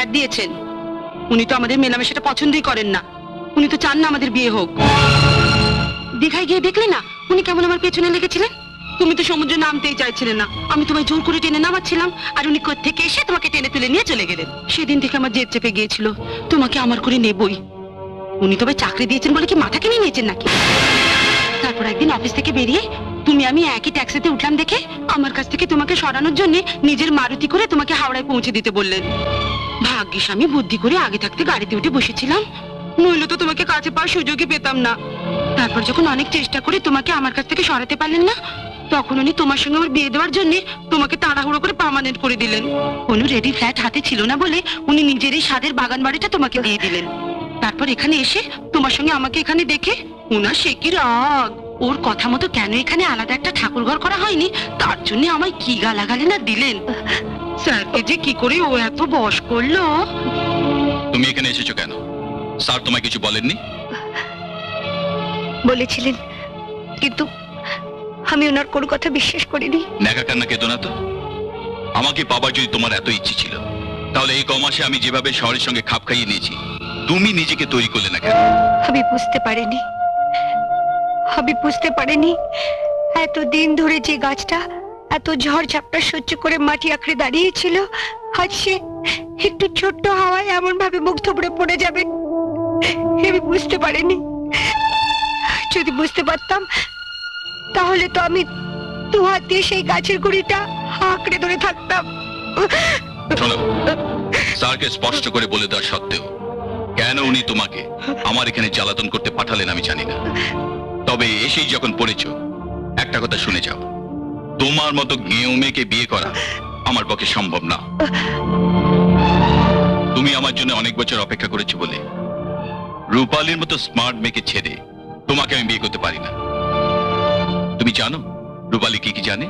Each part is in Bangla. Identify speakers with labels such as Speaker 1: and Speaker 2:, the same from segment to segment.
Speaker 1: ফ্ল্যাট দিয়েছেন। উনি তো আমাদের মেলামেশাটা পছন্দই করেন না, উনি তো চান না আমাদের বিয়ে হোক। দীঘায় গিয়ে দেখলে না উনি কেমন আমার পেছনে লেগেছিলেন। তুমি তো সমুদ্রে নামতেই চাইছিলে না, আমি তোমায় জোর করে টেনে নামাচ্ছিলাম, আর উনি কোত্থেকে এসে তোমাকে টেনে তুলে নিয়ে চলে গেলেন। সেদিন থেকে আমার জেদ চেপে গিয়েছিল তোমাকে আমার করে নেবই। উনি তবে চাকরি দিয়েছেন বলে কি মাথা কিনে নিয়েছেন নাকি? তারপর একদিন অফিস থেকে বেরিয়ে তুমি আমি একই ট্যাক্সিতে উঠলাম দেখে আমার কাছ থেকে তোমাকে সরানোর জন্য নিজের মারুতি করে তোমাকে হাওড়ায় পৌঁছে দিতে বললেন। ভাগ্যিস আমি বুদ্ধি করে আগে থাকতে গাড়িতে উঠে বসেছিলাম, নইলে তো তোমাকে কাছে পাওয়ার সুযোগই পেতাম না। তারপর যখন অনেক চেষ্টা করে তোমাকে আমার কাছ থেকে সরাতে পারলেন না, তখন উনি তোমার সঙ্গে আমার বিয়ে দেওয়ার জন্য তোমাকে তাড়াহুড়ো করে পার্মানেন্ট করে দিলেন। কোনো রেডি ফ্ল্যাট হাতে ছিল না বলে উনি নিজের এই স্বাদের বাগান বাড়িটা তোমাকে দিয়ে দিলেন। তারপর এখানে এসে তোমার সঙ্গে আমাকে এখানে দেখে উনার সে কি রাগ। ওর কথা মতো কেন এখানে আলাদা একটা ঠাকুর ঘর করা হয়নি তার জন্য আমায় কি গালাগালি না দিলেন। স্যারকে যে কি করে ও এত বশ করলো।
Speaker 2: তুমি এখানে এসেছো কেন? স্যার তোমায় কিছু বলেননি?
Speaker 3: বলেছিলেন, কিন্তু আমি ওনার কোনো কথা বিশ্বাস করিনি।
Speaker 2: নেকা কান্না কেঁদো না তো। আমাকে পাবার যদি তোমার এত ইচ্ছে ছিল, তাহলে এই কমাসে আমি যেভাবে শহরের সঙ্গে খাপ খাইয়ে নিয়েছি, তুমি নিজেকে তৈরি করলে না কেন?
Speaker 3: আমি বুঝতে পারিনি এতদিন ধরে যে গাছটা এত ঝড় ঝাপটা সহ্য করে মাটি আঁকড়ে দাঁড়িয়েছিল, আজ সে একটু ছোট্ট হাওয়ায় এমন ভাবে মুখ থুবড়ে পড়ে যাবে। আমি বুঝতে পারিনি। যদি বুঝতে পারতাম তাহলে তো আমি দু হাত দিয়ে সেই গাছের গুড়িটা আঁকড়ে ধরে থাকতাম।
Speaker 2: শোনো, স্যারকে স্পষ্ট করে বলে দেওয়া সত্ত্বেও কেন উনি তোমাকে আমার এখানে জ্বালাতন করতে পাঠালেন আমি জানি না। তবে এসেই যখন পড়েছো, একটা কথা শুনে যাও, তোমার মতো গেঁয়ো মেয়েকে বিয়ে করা আমার পক্ষে সম্ভব না। তুমি আমার জন্য অনেক বছর অপেক্ষা করেছো বলে রূপালীর মতো স্মার্ট মেয়েকে ছেড়ে তোমাকে আমি বিয়ে করতে পারি না। তুমি জানো রূপালী কি কি জানে?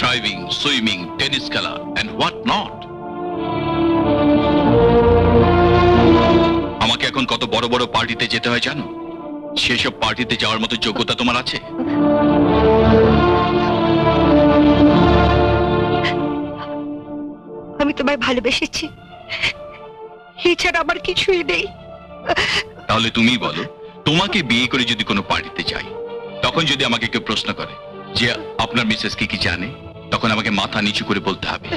Speaker 2: ড্রাইভিং, সুইমিং, টেনিস খেলা এন্ড হোয়াট নট। আমাকে এখন কত বড় বড় পার্টিতে যেতে হয় জানো? সেসব পার্টিতে যাওয়ার মতো যোগ্যতা তোমার আছে?
Speaker 3: আমি তোমায় ভালোবেসেছি, এছাড়া আমার কিছুই নেই।
Speaker 2: তাহলে তুমি বলো, তোমাকে বিয়ে করে যদি কোনো পার্টিতে যাই, তখন যদি আমাকে কেউ প্রশ্ন করে যে আপনার মিসেস কি কি জানে, তখন আমাকে মাথা নিচু করে বলতে হবে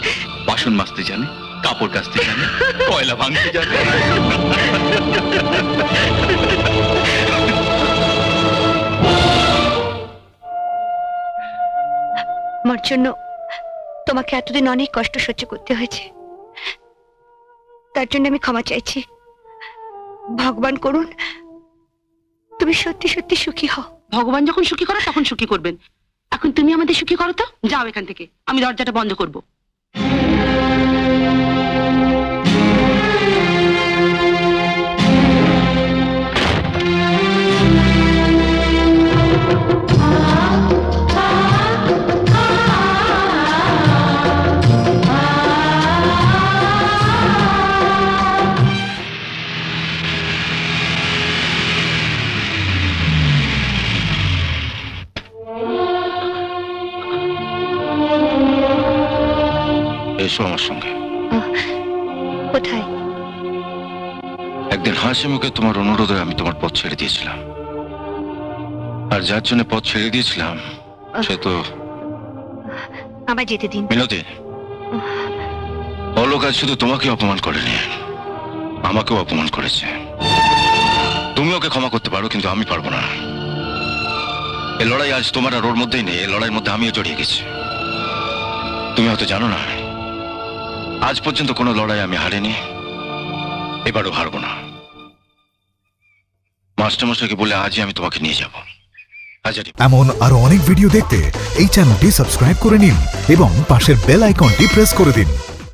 Speaker 2: বাসন মাজতে জানে, কাপড় কাচতে জানে, কয়লা ভাঙতে জানে।
Speaker 3: আমার জন্য তোমাকে এতদিন অনেক কষ্ট সহ্য করতে হয়েছে, তার জন্য আমি ক্ষমা চাইছি। ভগবান করুন তুমি সত্যি সত্যি সুখী হও।
Speaker 1: ভগবান যখন সুখী করে তখন সুখী করবেন। এখন তুমি আমাদের সুখী করো তো, যাও এখান থেকে, আমি দরজাটা বন্ধ করবো।
Speaker 2: এসো আমার সঙ্গে।
Speaker 3: কোথায়?
Speaker 2: একদিন হাসি মুখে তোমার অনুরোধে আমি তোমার পথ ছেড়ে দিয়েছিলাম, আর যার জন্য পথ ছেড়ে দিয়েছিলাম সে তো
Speaker 3: আমায় যেতে দিন।
Speaker 2: মিনতি, অলোক আজ শুধু তোমাকে অপমান করেনি, আমাকেও অপমান করেছে। তুমি ওকে ক্ষমা করতে পারো, কিন্তু আমি পারবো না। এ লড়াই আজ তোমার আর ওর মধ্যেই নেই, এই লড়াইয়ের মধ্যে আমিও জড়িয়ে গেছি। তুমি হয়তো জানো না, আজ পর্যন্ত কোনো লড়াই আমি হারিনি, এবারও হারবো না। মাস্টারমশাইকে বলে আজই আমি তোমাকে নিয়ে যাব।
Speaker 4: এমন আরো অনেক ভিডিও দেখতে এই চ্যানেলটি সাবস্ক্রাইব করে নিন এবং পাশের বেল আইকনটি প্রেস করে দিন।